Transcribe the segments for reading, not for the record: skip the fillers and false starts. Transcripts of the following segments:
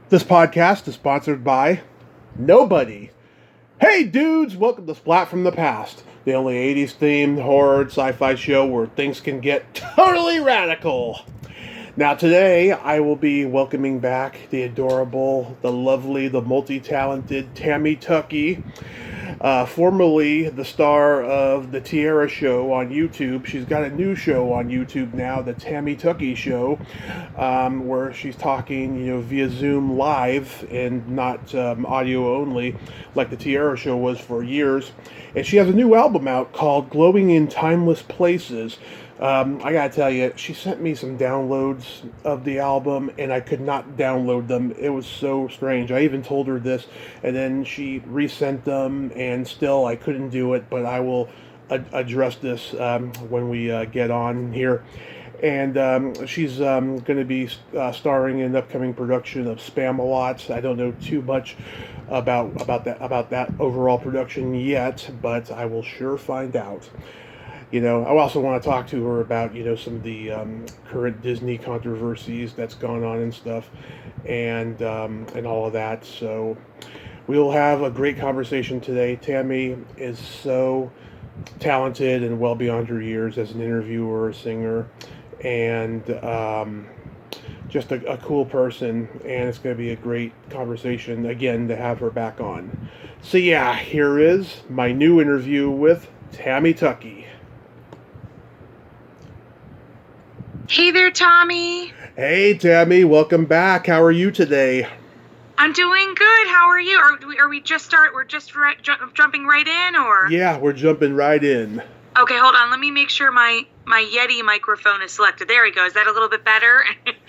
This podcast is sponsored by nobody. Hey dudes, welcome to Splat from the Past, the only 80s themed horror and sci-fi show where things can get totally radical. Now today I will be welcoming back the adorable, the lovely, the multi-talented Tammy Tuckey, formerly the star of the Tierra Show on YouTube. She's got a new show on YouTube now, the Tammy Tuckey Show, where she's talking, via Zoom live and not audio only, like the Tierra Show was for years. And she has a new album out called Glowing in Timeless Places. I gotta tell you, she sent me some downloads of the album, and I could not download them. It was so strange. I even told her this, and then she resent them, and still I couldn't do it, but I will address this when we get on here. And she's going to be starring in an upcoming production of Spamalot. I don't know too much about that overall production yet, but I will sure find out. I also want to talk to her about, some of the current Disney controversies that's gone on and stuff, and all of that. So we'll have a great conversation today. Tammy is so talented and well beyond her years as an interviewer, a singer, and just a cool person. And it's going to be a great conversation, again, to have her back on. So yeah, here is my new interview with Tammy Tuckey. Hey there, Tommy. Hey, Tammy. Welcome back. How are you today? I'm doing good. How are you? Are we just We're just jumping right in, or? Yeah, we're jumping right in. Okay, hold on. Let me make sure my Yeti microphone is selected. There we go. Is that a little bit better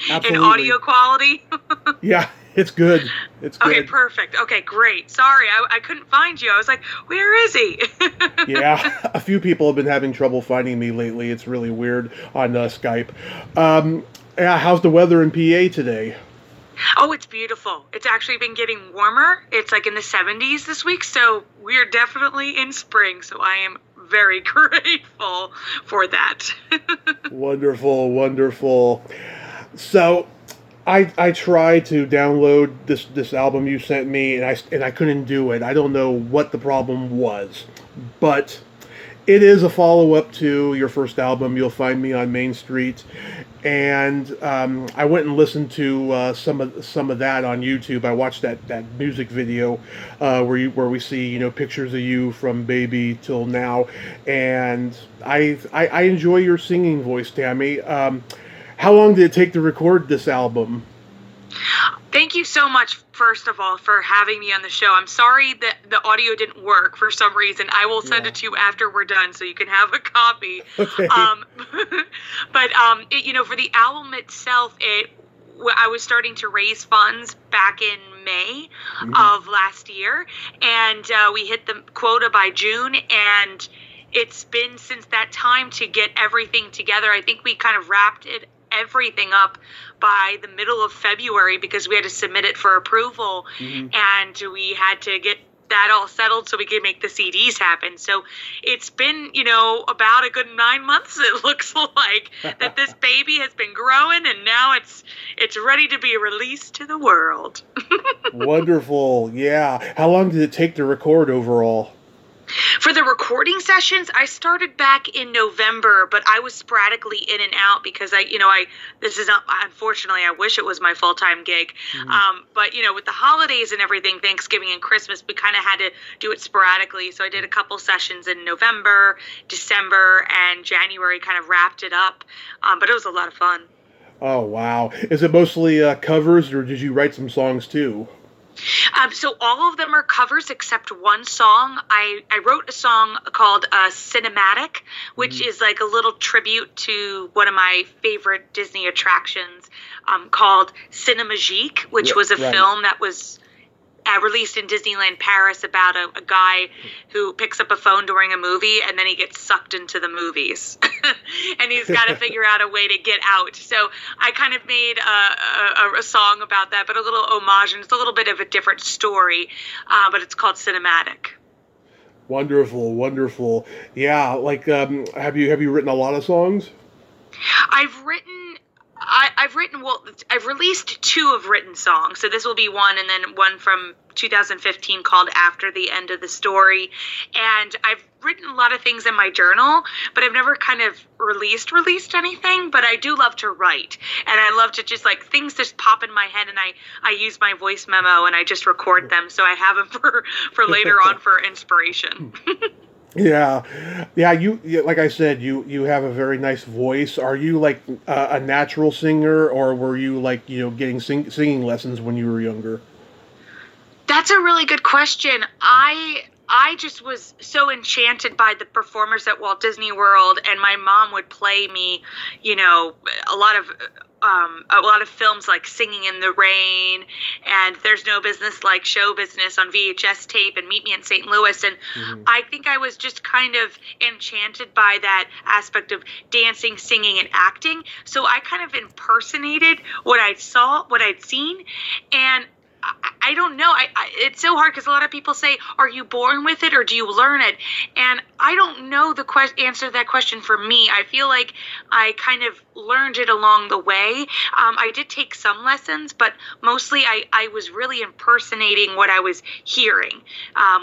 in audio quality? Yeah, it's good. It's good. Okay, perfect. Okay, great. Sorry, I couldn't find you. I was like, where is he? Yeah, a few people have been having trouble finding me lately. It's really weird on Skype. Yeah, how's the weather in PA today? Oh, it's beautiful. It's actually been getting warmer. It's like in the 70s this week, so we're definitely in spring, so I am very grateful for that. Wonderful, wonderful. So I tried to download this album you sent me, and I couldn't do it. I don't know what the problem was, but it is a follow-up to your first album, You'll Find Me on Main Street, and I went and listened to some of that on YouTube. I watched that music video where we see pictures of you from baby till now, and I enjoy your singing voice, Tammy. How long did it take to record this album? Thank you so much, first of all, for having me on the show. I'm sorry that the audio didn't work for some reason. I will send it to you after we're done so you can have a copy. Okay. But for the album itself, I was starting to raise funds back in May of last year, and we hit the quota by June, and it's been since that time to get everything together. I think we kind of wrapped everything up by the middle of February because we had to submit it for approval, and we had to get that all settled so we could make the CDs happen. So it's been, about a good 9 months, it looks like, that this baby has been growing, and now it's ready to be released to the world. Wonderful. Yeah. How long did it take to record overall? For the recording sessions, I started back in November, but I was sporadically in and out because this is not, unfortunately, I wish it was my full-time gig. But with the holidays and everything, Thanksgiving and Christmas, we kind of had to do it sporadically. So I did a couple sessions in November, December, and January, kind of wrapped it up. But it was a lot of fun. Oh, wow. Is it mostly covers, or did you write some songs too? So all of them are covers except one song. I wrote a song called Cinematic, which is like a little tribute to one of my favorite Disney attractions called Cinemagique, which was a film that was released in Disneyland Paris about a guy who picks up a phone during a movie and then he gets sucked into the movies and he's got to figure out a way to get out. So I kind of made a song about that, but a little homage, and it's a little bit of a different story, but it's called Cinematic. Wonderful, wonderful. Yeah, like have you written a lot of songs? I've written I've released 2 of written songs. So this will be one, and then one from 2015 called After the End of the Story. And I've written a lot of things in my journal, but I've never kind of released anything. But I do love to write, and I love to just like things just pop in my head, and I use my voice memo and I just record them, so I have them for later on for inspiration. Yeah. You like I said, you have a very nice voice. Are you like a natural singer, or were you like getting singing lessons when you were younger? That's a really good question. I just was so enchanted by the performers at Walt Disney World, and my mom would play me, a lot of films like Singing in the Rain and There's No Business Like Show Business on VHS tape, and Meet Me in St. Louis. And I think I was just kind of enchanted by that aspect of dancing, singing, and acting. So I kind of impersonated what I'd seen. And I don't know. It's so hard because a lot of people say, are you born with it or do you learn it? And I don't know the answer to that question for me. I feel like I kind of learned it along the way. I did take some lessons, but mostly I was really impersonating what I was hearing,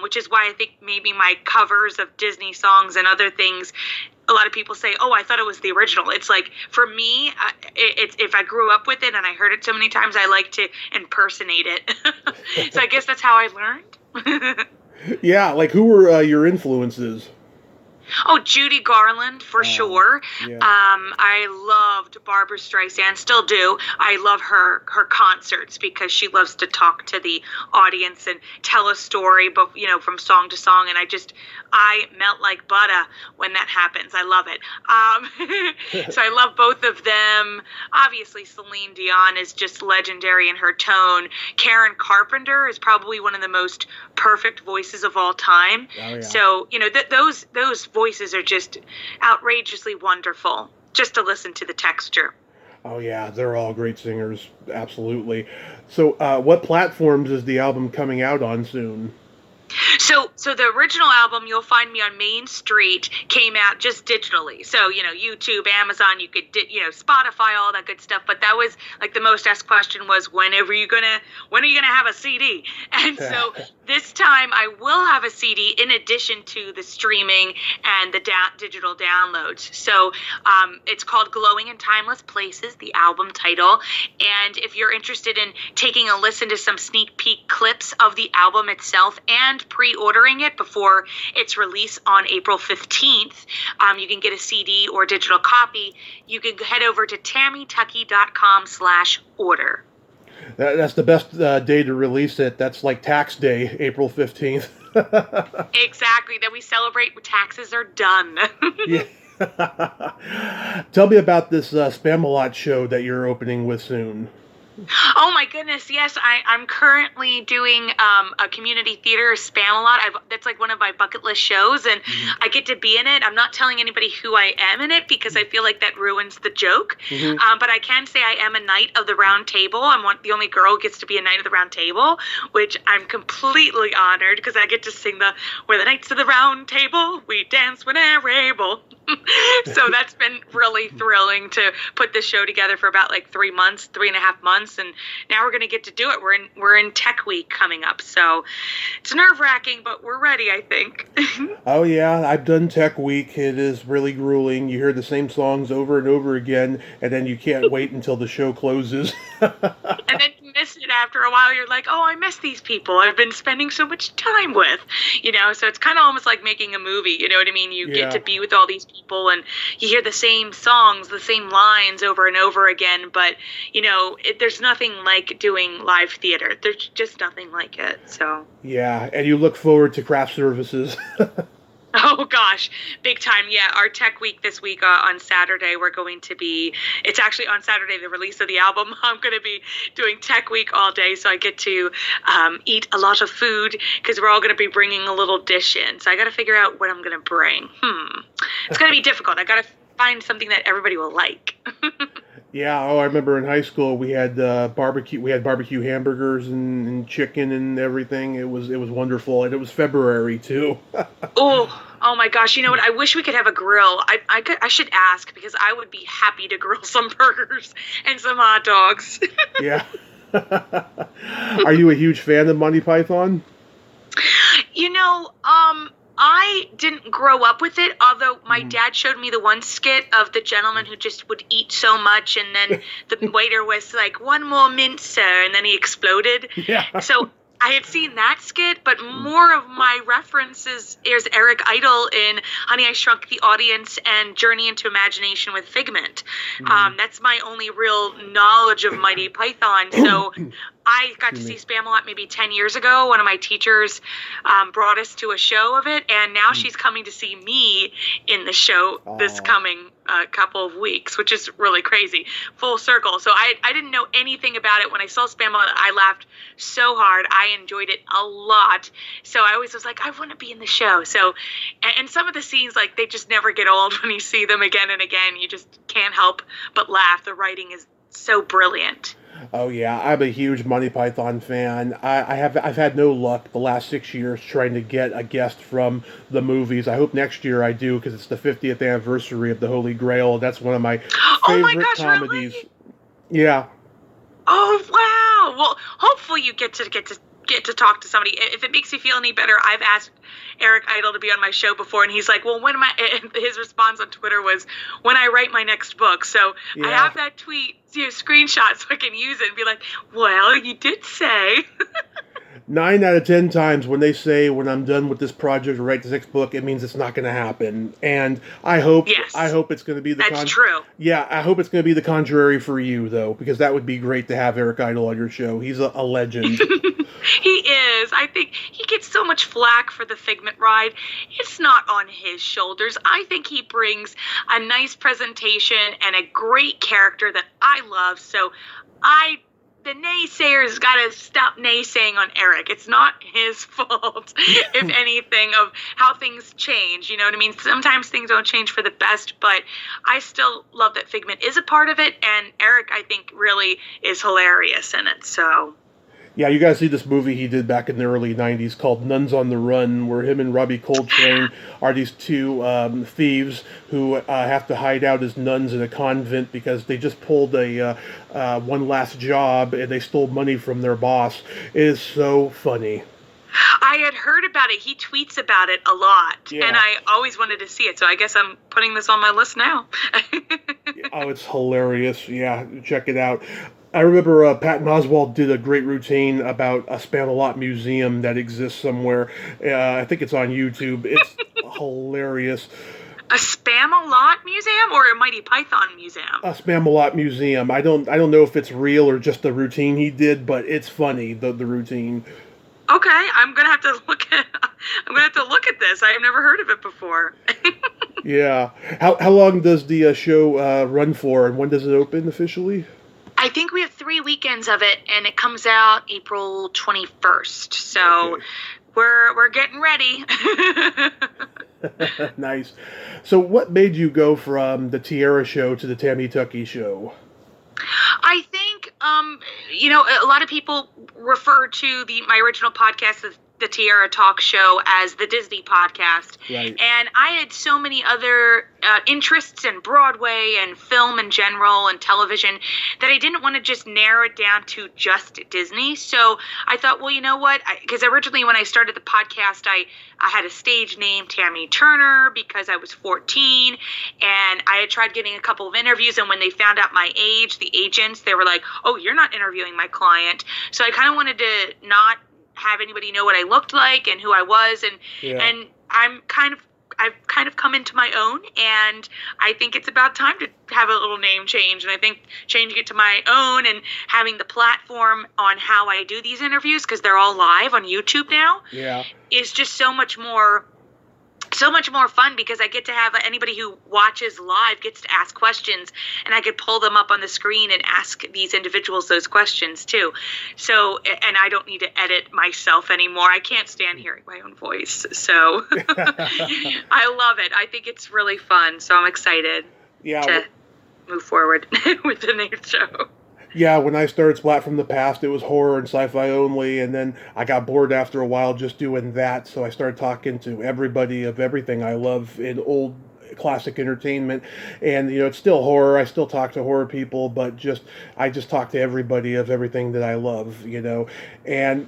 which is why I think maybe my covers of Disney songs and other things, a lot of people say, oh, I thought it was the original. It's like, for me, if I grew up with it and I heard it so many times, I like to impersonate it. So I guess that's how I learned. Yeah, like who were your influences? Oh, Judy Garland, for sure. Yeah. I loved Barbra Streisand, still do. I love her concerts because she loves to talk to the audience and tell a story, but from song to song. And I melt like butter when that happens. I love it. So I love both of them. Obviously, Celine Dion is just legendary in her tone. Karen Carpenter is probably one of the most perfect voices of all time. Oh, yeah. So, those voices are just outrageously wonderful just to listen to the texture. Oh yeah, they're all great singers, absolutely. So what platforms is the album coming out on soon? So the original album, You'll Find Me on Main Street, came out just digitally. So, YouTube, Amazon, you could, Spotify, all that good stuff. But that was like the most asked question was, when are you gonna have a CD? And so this time I will have a CD in addition to the streaming and the digital downloads. So it's called Glowing in Timeless Places, the album title. And if you're interested in taking a listen to some sneak peek clips of the album itself and pre-ordering it before its release on April 15th, you can get a CD or digital copy. You can head over to tammytuckey.com/order. That's the best day to release it. That's like tax day, April 15th. Exactly. Then we celebrate when taxes are done. Yeah. Tell me about this Spamalot show that you're opening with soon. Oh my goodness, yes. I'm currently doing a community theater, Spamalot. That's like one of my bucket list shows, and I get to be in it. I'm not telling anybody who I am in it because I feel like that ruins the joke. But I can say I am a Knight of the Round Table. I'm the only girl who gets to be a Knight of the Round Table, which I'm completely honored because I get to sing "We're the Knights of the Round Table, we dance whenever able." So that's been really thrilling to put this show together for about like 3.5 months, and now we're going to get to do it. We're in Tech Week coming up, so it's nerve-wracking, but we're ready, I think. Oh yeah, I've done Tech Week. It is really grueling. You hear the same songs over and over again, and then you can't wait until the show closes. And then you miss it after a while. You're like, oh, I miss these people I've been spending so much time with, so it's kind of almost like making a movie, you know what I mean? You get to be with all these people, and you hear the same songs, the same lines over and over again, but, there's nothing like doing live theater. There's just nothing like it, so. Yeah, and you look forward to craft services. Oh gosh, big time. Yeah, our Tech Week this week on Saturday, it's actually on Saturday, the release of the album. I'm going to be doing Tech Week all day, so I get to eat a lot of food because we're all going to be bringing a little dish in. So I got to figure out what I'm going to bring. It's going to be difficult. I got to find something that everybody will like. Yeah, I remember in high school we had barbecue. We had barbecue hamburgers and chicken and everything. It was wonderful, and it was February too. Oh my gosh, you know what? I wish we could have a grill. I should ask, because I would be happy to grill some burgers and some hot dogs. Yeah. Are you a huge fan of Monty Python? You know, I didn't grow up with it, although my dad showed me the one skit of the gentleman who just would eat so much, and then the waiter was like, "One more mint, sir," and then he exploded. Yeah. So I had seen that skit, but more of my references is Eric Idle in Honey, I Shrunk the Audience and Journey into Imagination with Figment. That's my only real knowledge of Mighty Python. So I got to see Spamalot maybe 10 years ago. One of my teachers brought us to a show of it, and now she's coming to see me in the show this coming couple of weeks, which is really crazy. Full circle. So I didn't know anything about it. When I saw Spamalot, I laughed so hard. I enjoyed it a lot. So I always was like, I want to be in the show. So, and some of the scenes, like, they just never get old when you see them again and again. You just can't help but laugh. The writing is so brilliant. Oh yeah, I'm a huge Monty Python fan. I've had no luck the last 6 years trying to get a guest from the movies. I hope next year I do, because it's the 50th anniversary of the Holy Grail. That's one of my favorite comedies. Really? Yeah. Oh wow! Well, hopefully you get to talk to somebody. If it makes you feel any better, I've asked Eric Idle to be on my show before, and he's like, "Well, when am I?" His response on Twitter was, "When I write my next book." So I have that tweet, screenshot, so I can use it and be like, "Well, you did say." 9 out of 10 times when they say, when I'm done with this project or write this next book, it means it's not going to happen. And I hope it's going to be the That's true. Yeah, I hope it's going to be the contrary for you, though, because that would be great to have Eric Idle on your show. He's a legend. He is. I think he gets so much flack for the Figment ride. It's not on his shoulders. I think he brings a nice presentation and a great character that I love. So the naysayers got to stop naysaying on Eric. It's not his fault, if anything, of how things change. You know what I mean? Sometimes things don't change for the best, but I still love that Figment is a part of it, and Eric, I think, really is hilarious in it. So yeah, you guys see this movie he did back in the early 90s called Nuns on the Run, where him and Robbie Coltrane are these two thieves who have to hide out as nuns in a convent because they just pulled a one last job and they stole money from their boss. It is so funny. I had heard about it. He tweets about it a lot, and I always wanted to see it, so I guess I'm putting this on my list now. Oh, it's hilarious. Yeah, check it out. I remember Patton Oswalt did a great routine about a Spamalot museum that exists somewhere. I think it's on YouTube. It's hilarious. A Spamalot museum or a Mighty Python museum? A Spamalot museum. I don't know if it's real or just the routine he did, but it's funny, the routine. Okay, I'm gonna have to look at this. I have never heard of it before. Yeah. How long does the show run for, and when does it open officially? I think we have 3 weekends of it, and it comes out April 21st. So we're getting ready. Nice. So what made you go from the Tierra Show to the Tammy Tuckey Show? I think, a lot of people refer to my original podcast, the Tierra Talk Show, as the Disney podcast. Right. And I had so many other interests in Broadway and film in general and television that I didn't want to just narrow it down to just Disney. So I thought, well, you know what? Because originally when I started the podcast, I had a stage name, Tammy Turner, because I was 14. And I had tried getting a couple of interviews. And when they found out my age, the agents, they were like, oh, you're not interviewing my client. So I kind of wanted to not have anybody know what I looked like and who I was, and I've kind of come into my own, and I think it's about time to have a little name change. And I think changing it to my own and having the platform on how I do these interviews, because they're all live on YouTube now, is just so much more fun, because I get to have anybody who watches live gets to ask questions, and I could pull them up on the screen and ask these individuals those questions too. So, and I don't need to edit myself anymore. I can't stand hearing my own voice. So I love it. I think it's really fun. So I'm excited to move forward with the new show. Yeah, when I started Splat from the Past, it was horror and sci-fi only, and then I got bored after a while just doing that, so I started talking to everybody of everything I love in old classic entertainment. And it's still horror. I still talk to horror people, but I just talk to everybody of everything that I love, and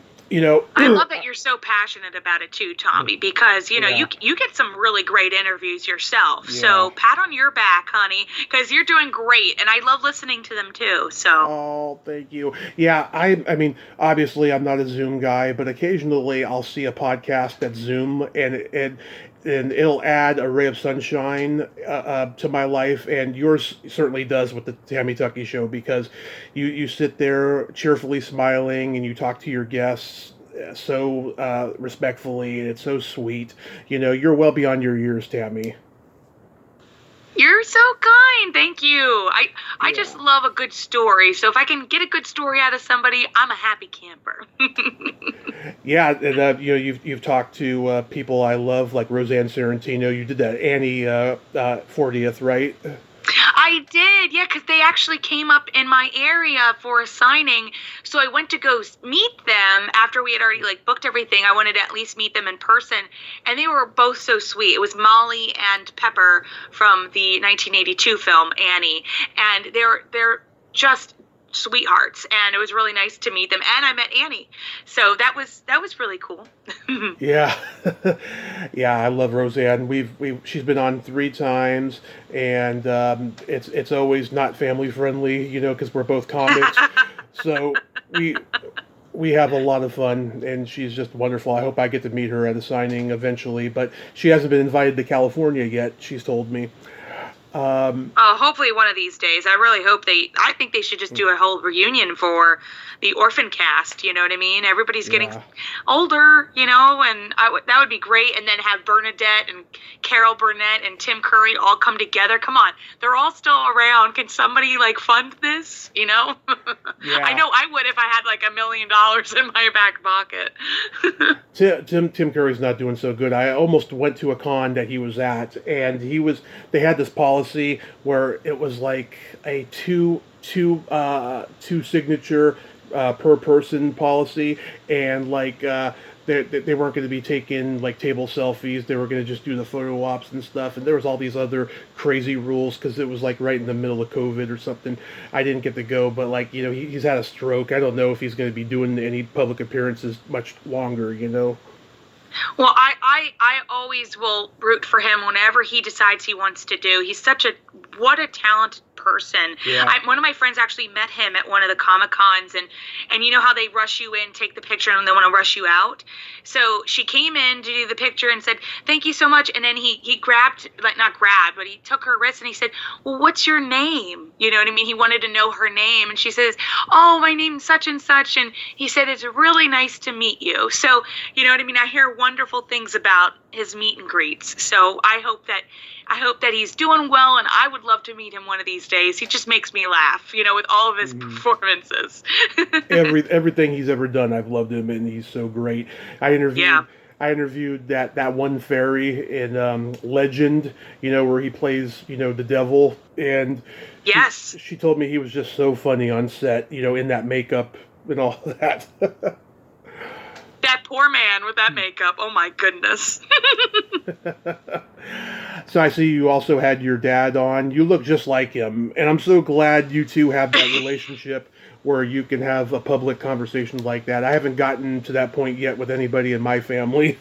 I love that you're so passionate about it too, Tommy, because Yeah. you get some really great interviews yourself. Yeah. So pat on your back, honey, because you're doing great, and I love listening to them too. So Oh, thank you. Yeah, I mean, obviously I'm not a Zoom guy, but occasionally I'll see a podcast that's Zoom, and it'll add a ray of sunshine to my life, and yours certainly does with the Tammy Tuckey Show, because you sit there cheerfully smiling and you talk to your guests so respectfully, and it's so sweet. You're well beyond your years, Tammy. you're so kind. Thank you. I just love a good story. So if I can get a good story out of somebody, I'm a happy camper. Yeah, and you've talked to people I love, like Roseanne Sorrentino. You did that Annie 40th, right? I did, yeah, because they actually came up in my area for a signing. So I went to go meet them after we had already booked everything. I wanted to at least meet them in person, and they were both so sweet. It was Molly and Pepper from the 1982 film Annie, and they're just sweethearts, and it was really nice to meet them. And I met Annie, so that was really cool. Yeah, yeah, I love Roseanne. She's been on 3 times, and it's always not family friendly, because we're both comics. So we have a lot of fun, and she's just wonderful. I hope I get to meet her at a signing eventually, but she hasn't been invited to California yet. She's told me. Hopefully one of these days. I really hope I think they should just do a whole reunion for the orphan cast. You know what I mean? Everybody's getting older, and that would be great. And then have Bernadette and Carol Burnett and Tim Curry all come together. Come on, they're all still around. Can somebody fund this? Yeah. I know I would if I had $1 million in my back pocket. Tim Curry's not doing so good. I almost went to a con that he was at, and they had this policy where it was like a two signature per person policy, and they weren't going to be taking table selfies. They were going to just do the photo ops and stuff, and there was all these other crazy rules because it was right in the middle of COVID or something. I didn't get to go, but he's had a stroke. I don't know if he's going to be doing any public appearances much longer. Well, I always will root for him whenever he decides he wants to do. He's what a talented person. Yeah. One of my friends actually met him at one of the Comic Cons, and you know how they rush you in, take the picture, and they want to rush you out. So she came in to do the picture and said, "Thank you so much." And then he grabbed, not grabbed, but he took her wrist and he said, "Well, what's your name?" You know what I mean? He wanted to know her name, and she says, "Oh, my name's such and such." And he said, "It's really nice to meet you." So you know what I mean? I hear wonderful things about his meet and greets. So I hope that he's doing well, and I would love to meet him one of these days. He just makes me laugh, with all of his performances. Everything he's ever done, I've loved him, and he's so great. I interviewed that one fairy in Legend, where he plays, the devil, and yes, she told me he was just so funny on set, in that makeup and all that. That poor man with that makeup. Oh my goodness. So I see you also had your dad on. You look just like him, and I'm so glad you two have that relationship where you can have a public conversation like that. I haven't gotten to that point yet with anybody in my family.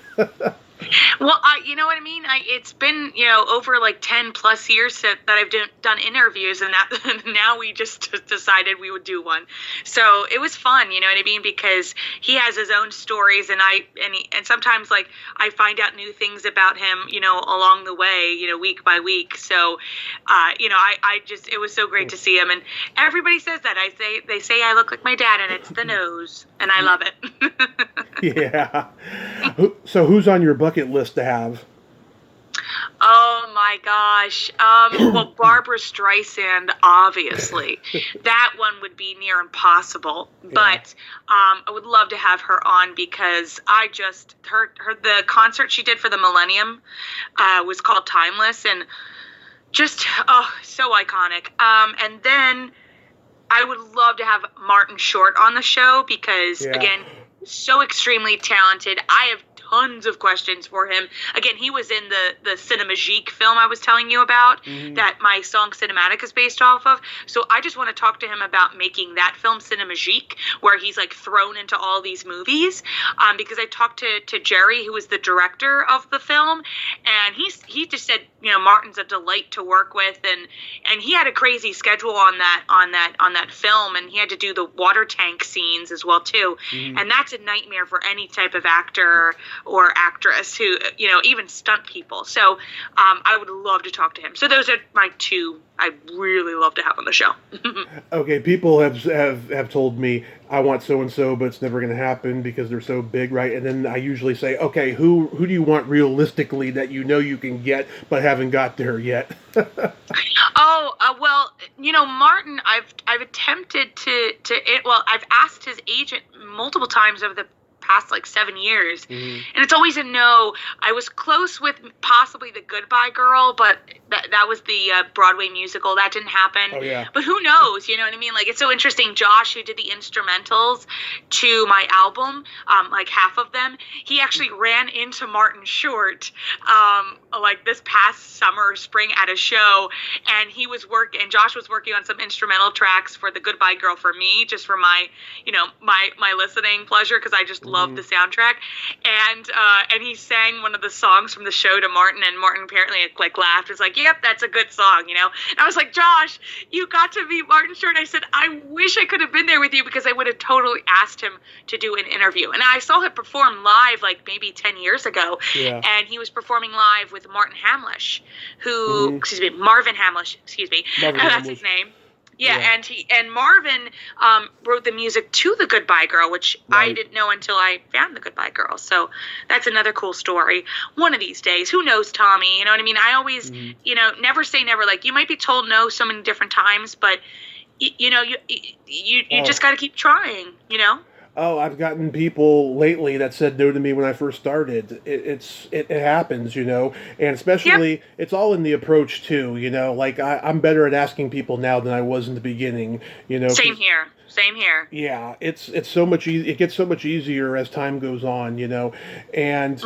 Well, you know what I mean? It's been, over 10 plus years that I've done interviews, and that now we just decided we would do one. So it was fun, you know what I mean? Because he has his own stories, and sometimes I find out new things about him, along the way, week by week. So, it was so great to see him. And everybody says that. They say I look like my dad, and it's the nose, and I love it. Yeah. So who's on your bucket list to have? Oh my gosh. Well, Barbara Streisand, obviously. That one would be near impossible. Yeah. But I would love to have her on because the concert she did for the Millennium was called Timeless, and just, so iconic. And then I would love to have Martin Short on the show because, Yeah. again, so extremely talented. I have tons of questions for him. Again, he was in the Cinemagique film I was telling you about that my song Cinematic is based off of. So I just want to talk to him about making that film Cinemagique, where he's like thrown into all these movies. Because I talked to Jerry, who was the director of the film, and he just said, Martin's a delight to work with, and he had a crazy schedule on that film, and he had to do the water tank scenes as well too. And that's a nightmare for any type of actor or actress who, even stunt people. So I would love to talk to him. So those are my two I'd really love to have on the show. Okay, people have told me I want so-and-so, but it's never going to happen because they're so big, right? And then I usually say, okay, who do you want realistically that you can get but haven't got there yet? Well, Martin, I've attempted I've asked his agent multiple times over the past 7 years, and it's always a no. I was close with possibly The Goodbye Girl, but that was the Broadway musical. That didn't happen. Oh, yeah. But who knows? You know what I mean? It's so interesting. Josh, who did the instrumentals to my album, half of them, he actually ran into Martin Short this past summer or spring at a show, and Josh was working on some instrumental tracks for The Goodbye Girl for me, just for my my listening pleasure, because I just love the soundtrack. And he sang one of the songs from the show to Martin, and Martin apparently laughed. Was like, "Yep, that's a good song," And I was like, "Josh, you got to meet Martin Short." I said, "I wish I could have been there with you because I would have totally asked him to do an interview." And I saw him perform live maybe 10 years ago, and he was performing live with Marvin Hamlish, that's his name. Yeah, and Marvin wrote the music to The Goodbye Girl, which I didn't know until I found The Goodbye Girl. So that's another cool story. One of these days, who knows, Tommy? You know what I mean? I always, never say never. You might be told no so many different times, but you just got to keep trying. Oh, I've gotten people lately that said no to me when I first started. It happens, and especially it's all in the approach too. I'm better at asking people now than I was in the beginning. Same here. Yeah, it's so much it gets so much easier as time goes on. And.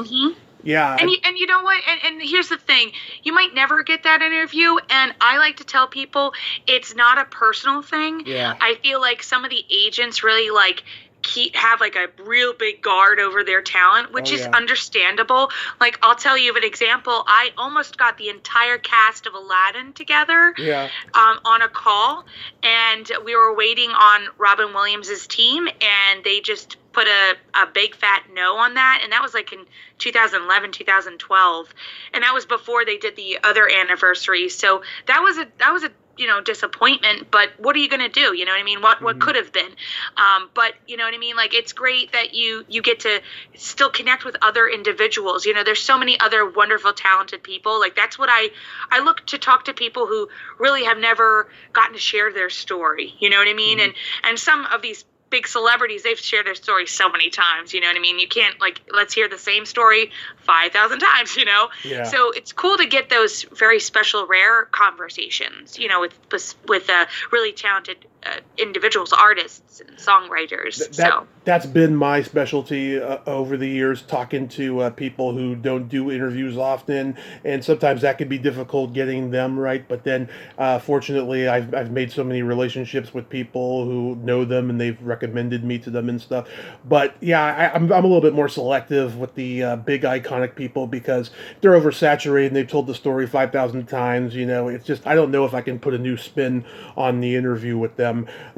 Yeah. And you know what? And here's the thing. You might never get that interview, and I like to tell people it's not a personal thing. Yeah. I feel like some of the agents really have a real big guard over their talent, which is understandable. I'll tell you of an example. I almost got the entire cast of Aladdin together on a call, and we were waiting on Robin Williams' team, and they just put a big fat no on that, and that was in 2011, 2012, and that was before they did the other anniversary. So that was a disappointment, but what are you going to do? You know what I mean? What could have been? But you know what I mean? It's great that you get to still connect with other individuals. There's so many other wonderful, talented people. That's what I look to talk to people who really have never gotten to share their story. You know what I mean? And some of these big celebrities, they've shared their story so many times, you know what I mean? You can't, let's hear the same story 5,000 times, Yeah. So it's cool to get those very special, rare conversations, with really talented individuals, artists, and songwriters. That's been my specialty over the years, talking to people who don't do interviews often, and sometimes that can be difficult getting them right. But then, fortunately, I've made so many relationships with people who know them, and they've recommended me to them and stuff. But yeah, I'm a little bit more selective with the big iconic people because they're oversaturated and they've told the story 5,000 times. It's just I don't know if I can put a new spin on the interview with them.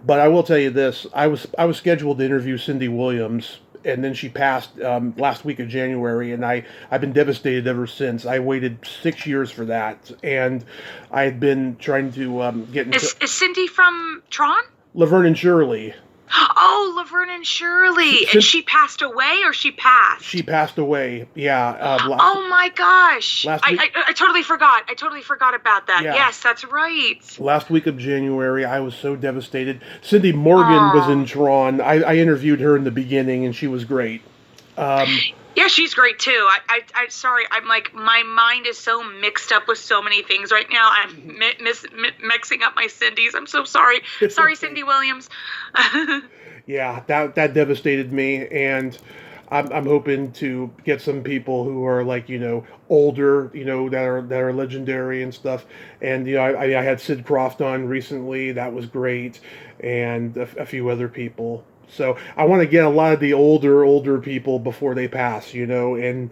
But I will tell you this: I was scheduled to interview Cindy Williams, and then she passed last week of January, and I've been devastated ever since. I waited 6 years for that, and I had been trying to get into. Is Cindy from Tron? Laverne and Shirley. Oh, Laverne and Shirley. And she passed away, or she passed? She passed away, yeah. Oh my gosh. I totally forgot. I totally forgot about that. Yeah. Yes, that's right. Last week of January, I was so devastated. Cindy Morgan was in Tron. I interviewed her in the beginning, and she was great. Yeah, Yeah, she's great too. I sorry, I'm like, my mind is so mixed up with so many things right now. I'm mixing up my Cindy's. I'm so sorry. Sorry, Cindy Williams. Yeah, that devastated me, and I'm hoping to get some people who are like older, that are legendary and stuff. And I had Sid Croft on recently. That was great, and a few other people. So I want to get a lot of the older people before they pass, and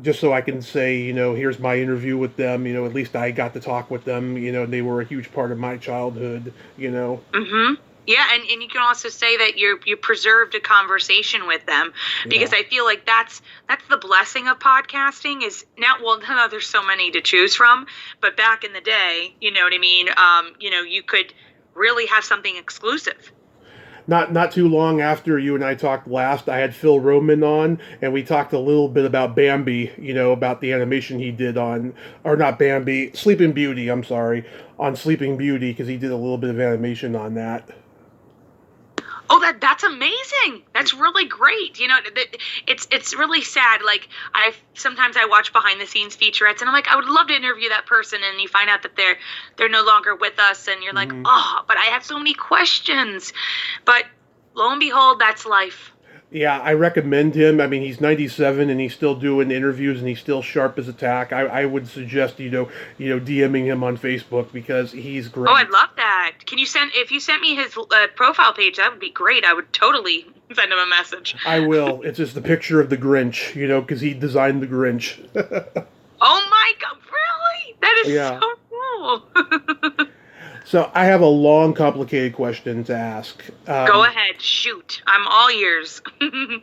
just so I can say, here's my interview with them. At least I got to talk with them. And they were a huge part of my childhood. Mm-hmm. Yeah, and you can also say that you preserved a conversation with them, because Yeah. I feel like that's the blessing of podcasting is now. Well, there's so many to choose from, but back in the day, you know what I mean. You could really have something exclusive. Not too long after you and I talked last, I had Phil Roman on, and we talked a little bit about Bambi, about the animation he did on, or not Bambi, Sleeping Beauty, I'm sorry, on Sleeping Beauty, because he did a little bit of animation on that. Oh, that's amazing. That's really great. It's really sad. Like, sometimes I watch behind the scenes featurettes, and I'm like, I would love to interview that person, and you find out that they're no longer with us, and you're like, oh, but I have so many questions. But lo and behold, that's life. Yeah, I recommend him. I mean, he's 97 and he's still doing interviews and he's still sharp as a tack. I would suggest DMing him on Facebook because he's great. Oh, I'd love that. If you sent me his profile page, that would be great. I would totally send him a message. I will. It's just the picture of the Grinch, because he designed the Grinch. Oh my God, really? That is so cool. So I have a long, complicated question to ask. Go ahead, shoot. I'm all ears.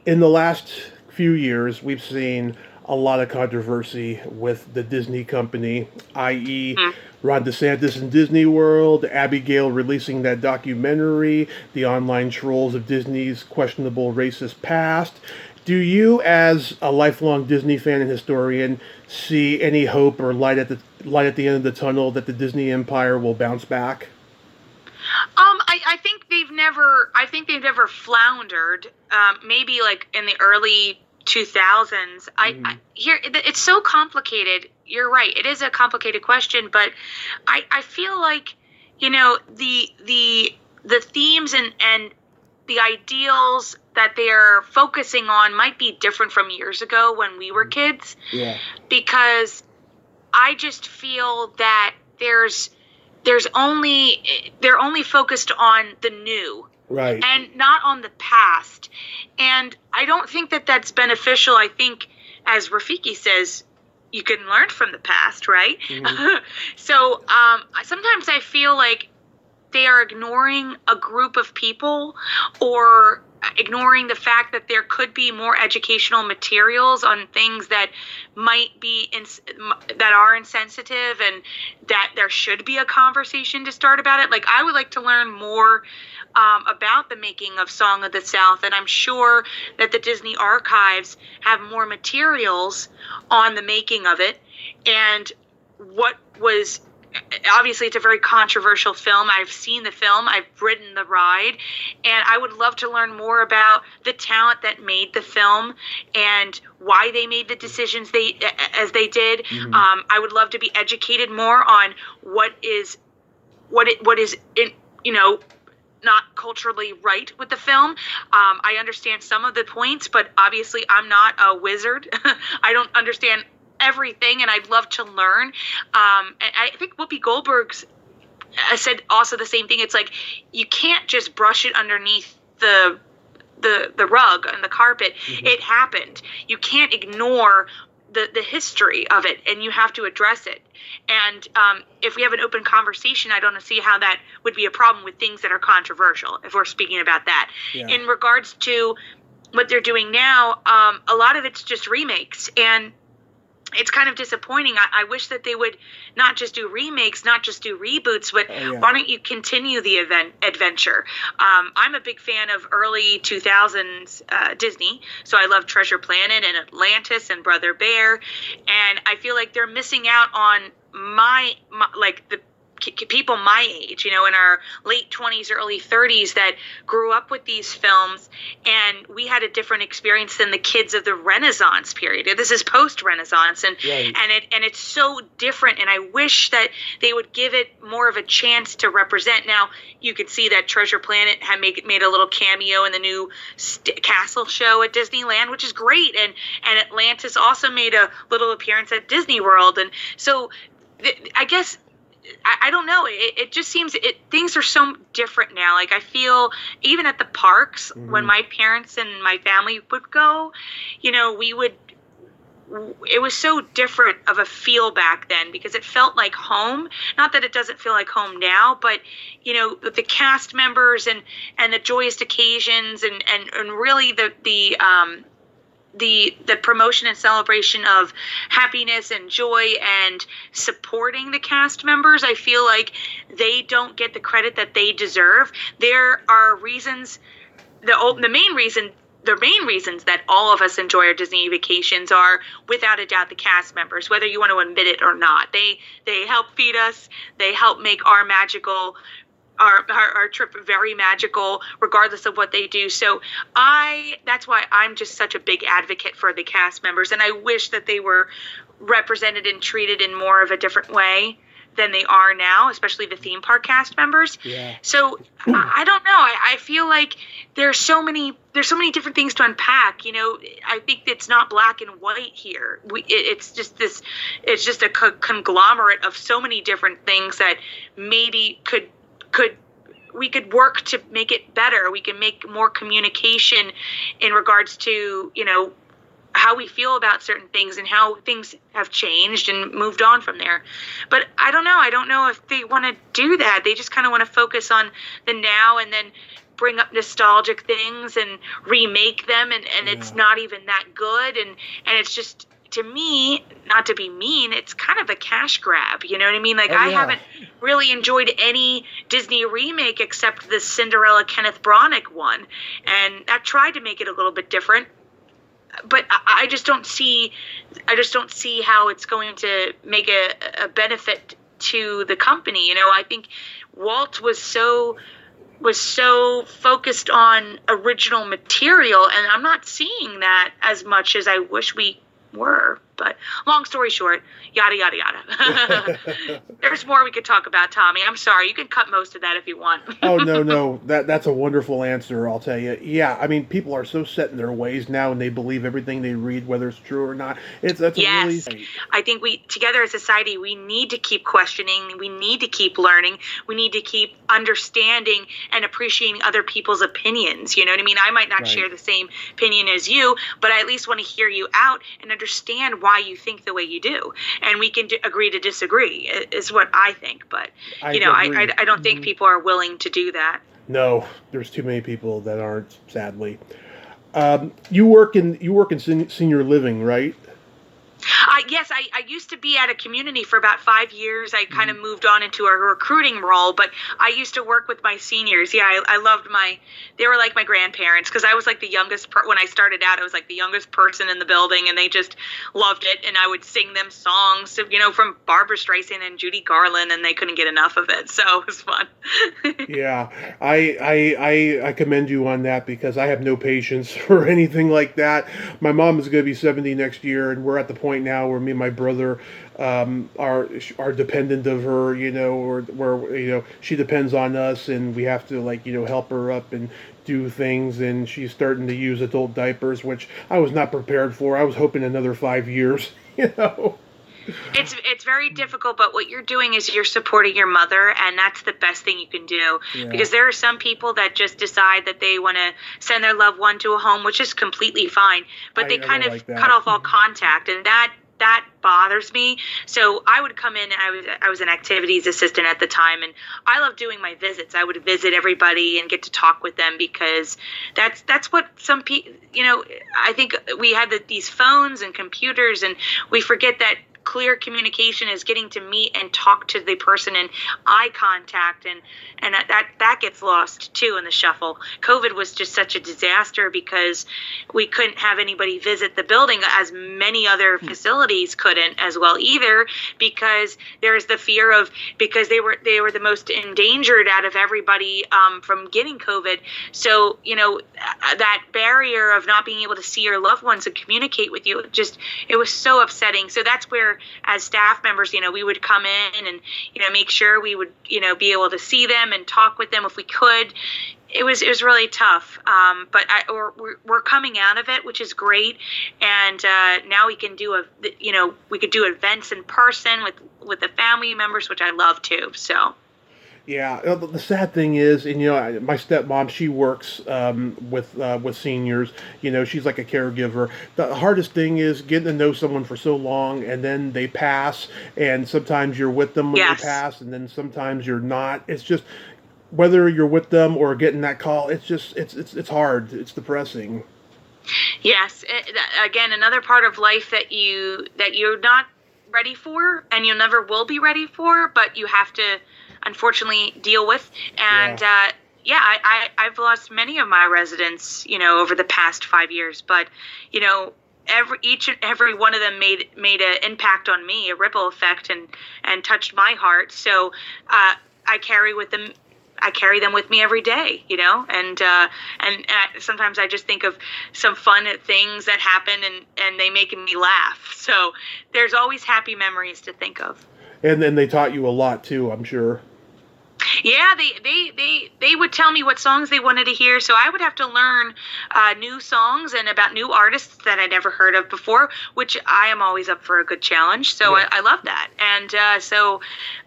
In the last few years, we've seen a lot of controversy with the Disney company, i.e. Ron DeSantis in Disney World, Abigail releasing that documentary, the online trolls of Disney's questionable racist past. Do you, as a lifelong Disney fan and historian, see any hope or light at the end of the tunnel that the Disney empire will bounce back? I think they've never floundered. Maybe like in the early 2000s. It's so complicated. You're right. It is a complicated question, but I feel like the themes and the ideals that they're focusing on might be different from years ago when we were kids. Yeah. Because I just feel that they're only focused on the new. Right. And not on the past. And I don't think that that's beneficial. I think, as Rafiki says, you can learn from the past, right? Mm-hmm. So sometimes I feel like they are ignoring a group of people, or ignoring the fact that there could be more educational materials on things that might be that are insensitive, and that there should be a conversation to start about it. Like, I would like to learn more about the making of Song of the South, and I'm sure that the Disney archives have more materials on the making of it, and what was. Obviously, it's a very controversial film. I've seen the film. I've ridden the ride. And I would love to learn more about the talent that made the film and why they made the decisions as they did. Mm-hmm. I would love to be educated more on what is not culturally right with the film. I understand some of the points, but obviously I'm not a wizard. I don't understand everything, and I'd love to learn. And I think Whoopi Goldberg's said also the same thing. It's like, you can't just brush it underneath the rug and the carpet. Mm-hmm. It happened. You can't ignore the history of it, and you have to address it. And if we have an open conversation, I don't see how that would be a problem with things that are controversial, if we're speaking about that. Yeah. In regards to what they're doing now, a lot of it's just remakes, and it's kind of disappointing. I wish that they would not just do remakes, not just do reboots, but why don't you continue the adventure? I'm a big fan of early 2000s Disney, so I love Treasure Planet and Atlantis and Brother Bear, and I feel like they're missing out on my like the people my age, in our late 20s, early 30s that grew up with these films, and we had a different experience than the kids of the Renaissance period. This is post-Renaissance, and Right. and it's so different, and I wish that they would give it more of a chance to represent. Now, you could see that Treasure Planet had made a little cameo in the new Castle show at Disneyland, which is great, and Atlantis also made a little appearance at Disney World, and so I guess I don't know. It just seems things are so different now. Like, I feel even at the parks, when my parents and my family would go, it was so different of a feel back then because it felt like home. Not that it doesn't feel like home now, but the cast members and the joyous occasions and really the promotion and celebration of happiness and joy and supporting the cast members. I feel like they don't get the credit that they deserve. There are reasons, the main reasons that all of us enjoy our Disney vacations are, without a doubt, the cast members, whether you want to admit it or not. They help feed us. They help make our trip very magical, regardless of what they do. So that's why I'm just such a big advocate for the cast members, and I wish that they were represented and treated in more of a different way than they are now, especially the theme park cast members. Yeah. So I don't know. I feel like there's so many different things to unpack. I think it's not black and white here. It's just a conglomerate of so many different things that maybe we could work to make it better. We can make more communication in regards to, how we feel about certain things and how things have changed and moved on from there. But I don't know. I don't know if they want to do that. They just kind of want to focus on the now and then bring up nostalgic things and remake them. And it's not even that good. And it's just, to me, not to be mean, it's kind of a cash grab. You know what I mean? Like, I haven't really enjoyed any Disney remake except the Cinderella Kenneth Branagh one. And I tried to make it a little bit different. But I just don't see how it's going to make a benefit to the company. I think Walt was so focused on original material, and I'm not seeing that as much as I wish we were. But long story short, yada, yada, yada. There's more we could talk about, Tommy. I'm sorry. You can cut most of that if you want. Oh, no. That's a wonderful answer, I'll tell you. Yeah, I mean, people are so set in their ways now, and they believe everything they read, whether it's true or not. Yes. I think together as a society, we need to keep questioning. We need to keep learning. We need to keep understanding and appreciating other people's opinions. You know what I mean? I might not share the same opinion as you, but I at least want to hear you out and understand why you think the way you do, and we can agree to disagree is what I think. But I don't think people are willing to do that. No, there's too many people that aren't, sadly. You work in senior living, right? Yes, I used to be at a community for about 5 years. I kind of moved on into a recruiting role, but I used to work with my seniors. Yeah, I loved they were like my grandparents, because I was like the youngest, when I started out, I was like the youngest person in the building, and they just loved it. And I would sing them songs, from Barbra Streisand and Judy Garland, and they couldn't get enough of it. So it was fun. Yeah, I commend you on that, because I have no patience for anything like that. My mom is going to be 70 next year, and we're at the point now where me and my brother are dependent of her, or where she depends on us, and we have to help her up and do things, and she's starting to use adult diapers, which I was not prepared for. I was hoping another 5 years. It's very difficult, but what you're doing is you're supporting your mother, and that's the best thing you can do. Yeah. Because there are some people that just decide that they want to send their loved one to a home, which is completely fine, but they kind of cut off all contact, and that bothers me. So I would come in, and I was an activities assistant at the time, and I love doing my visits. I would visit everybody and get to talk with them, because that's what some people, I think we have these phones and computers, and we forget that clear communication is getting to meet and talk to the person in eye contact, and that gets lost too in the shuffle. COVID was just such a disaster because we couldn't have anybody visit the building, as many other facilities couldn't as well either, because there's the fear of, because they were the most endangered out of everybody from getting COVID. So, that barrier of not being able to see your loved ones and communicate with you, it was so upsetting. So that's where, as staff members, we would come in and, make sure we would, be able to see them and talk with them if we could. It was really tough, but we're coming out of it, which is great. And now we can do we could do events in person with the family members, which I love too. So. Yeah, the sad thing is, and my stepmom, she works with seniors. She's like a caregiver. The hardest thing is getting to know someone for so long, and then they pass, and sometimes you're with them when they pass, and then sometimes you're not. It's just, whether you're with them or getting that call, it's hard. It's depressing. Yes, again, another part of life that you're not ready for, and you never will be ready for, but you have to, unfortunately, deal with. And I've lost many of my residents, over the past 5 years, but each and every one of them made an impact on me, a ripple effect, and touched my heart. So I carry them with me every day, and sometimes I just think of some fun things that happen, and they make me laugh. So there's always happy memories to think of. And then they taught you a lot too, I'm sure. Yeah, they would tell me what songs they wanted to hear, so I would have to learn new songs and about new artists that I'd never heard of before, which I am always up for a good challenge. So yeah. I love that, and so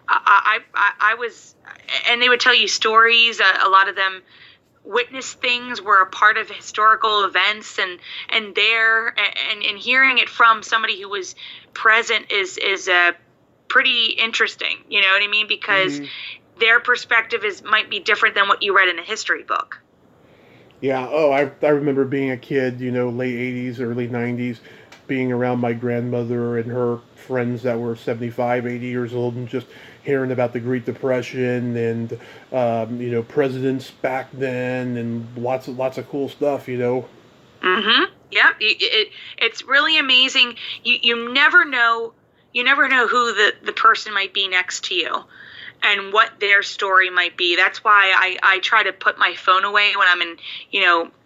I was, and they would tell you stories. A lot of them witnessed things, were a part of historical events, and hearing it from somebody who was present is pretty interesting. You know what I mean? Because their perspective might be different than what you read in a history book. Yeah. Oh, I remember being a kid, late 80s, early 90s, being around my grandmother and her friends that were 75, 80 years old, and just hearing about the Great Depression and, presidents back then, and lots of cool stuff, Mm-hmm. Yeah. It's really amazing. You never know who the person might be next to you, and what their story might be. That's why I try to put my phone away when I'm in,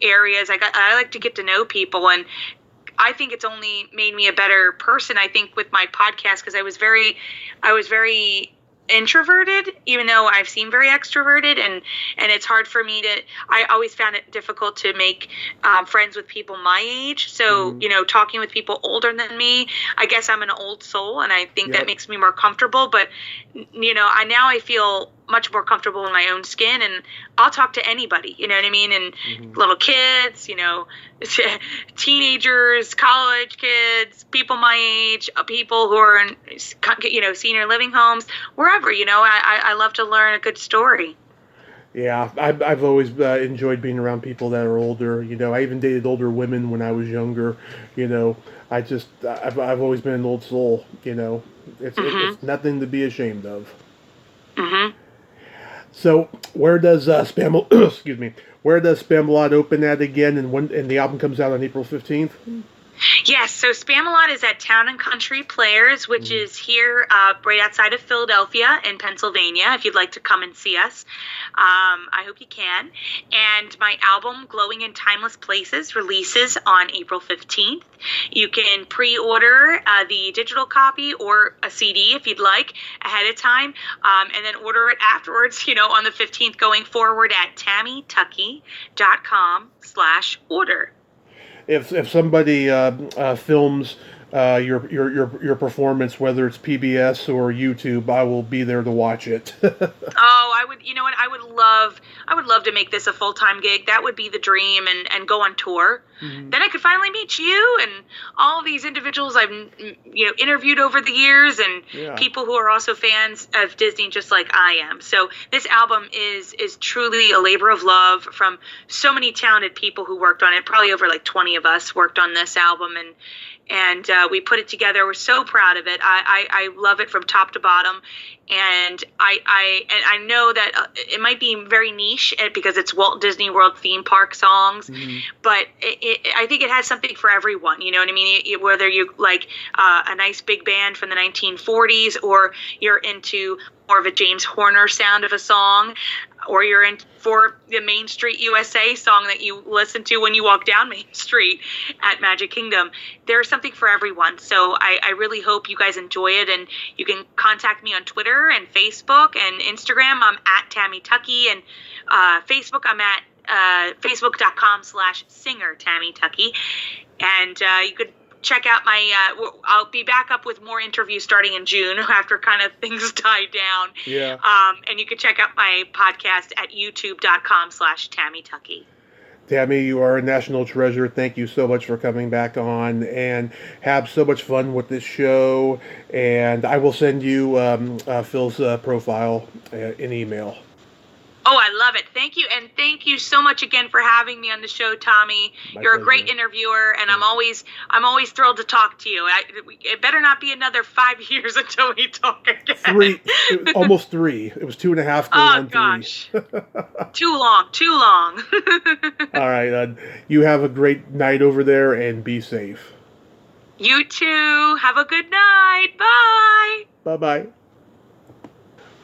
areas. I like to get to know people, and I think it's only made me a better person. I think with my podcast, because I was very introverted, even though I've seemed very extroverted, and it's hard for me I always found it difficult to make friends with people my age. So, talking with people older than me, I guess I'm an old soul, and I think that makes me more comfortable. But, I feel much more comfortable in my own skin, and I'll talk to anybody, you know what I mean? And little kids, teenagers, college kids, people my age, people who are in, senior living homes, wherever, I love to learn a good story. Yeah, I've always enjoyed being around people that are older. I even dated older women when I was younger. I've always been an old soul. It's nothing to be ashamed of. Mm-hmm. So where does where does Spamalot open at again, and the album comes out on April 15th? Yes, so Spamalot is at Town and Country Players, which is here right outside of Philadelphia in Pennsylvania, if you'd like to come and see us. I hope you can. And my album, Glowing in Timeless Places, releases on April 15th. You can pre-order the digital copy or a CD if you'd like ahead of time, and then order it afterwards, on the 15th going forward at tammytuckey.com/order. If somebody films your performance, whether it's PBS or YouTube, I will be there to watch it. Oh, I would. You know what? I would love to make this a full-time gig. That would be the dream, and go on tour. Mm-hmm. Then I could finally meet you and all of these individuals I've interviewed over the years, and people who are also fans of Disney just like I am. So this album is truly a labor of love from so many talented people who worked on it. Probably over like 20 of us worked on this album, and we put it together. We're so proud of it. I love it from top to bottom, and I know that it might be very niche because it's Walt Disney World theme park songs, but I think it has something for everyone. You know what I mean? Whether you like a nice big band from the 1940s, or you're into more of a James Horner sound of a song, or you're in for the Main Street USA song that you listen to when you walk down Main Street at Magic Kingdom. There's something for everyone. So I really hope you guys enjoy it, and you can contact me on Twitter and Facebook and Instagram. I'm at Tammy Tuckey, and Facebook I'm at facebook.com/singer Tammy Tuckey. And you could check out my I'll be back up with more interviews starting in June after kind of things die down. Yeah. And you can check out my podcast at youtube.com/Tammy Tuckey. Tammy, you are a national treasure. Thank you so much for coming back on, and have so much fun with this show. And I will send you Phil's profile in email. Oh, I love it. Thank you. And thank you so much again for having me on the show, Tommy. You're a great interviewer, and I'm always thrilled to talk to you. It better not be another 5 years until we talk again. Almost 3. It was 2.5 going on 3. Oh, gosh. Too long. All right. You have a great night over there, and be safe. You too. Have a good night. Bye. Bye-bye.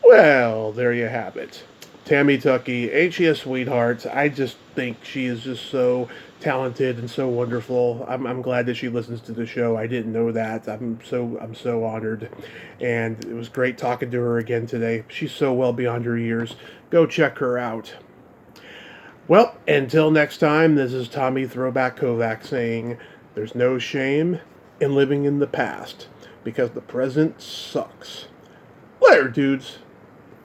Well, there you have it. Tammy Tuckey, ain't she a sweetheart? I just think she is just so talented and so wonderful. I'm glad that she listens to the show. I didn't know that. I'm so honored, and it was great talking to her again today. She's so well beyond her years. Go check her out. Well, until next time, this is Tommy Throwback Kovac saying, there's no shame in living in the past, because the present sucks. Later, dudes.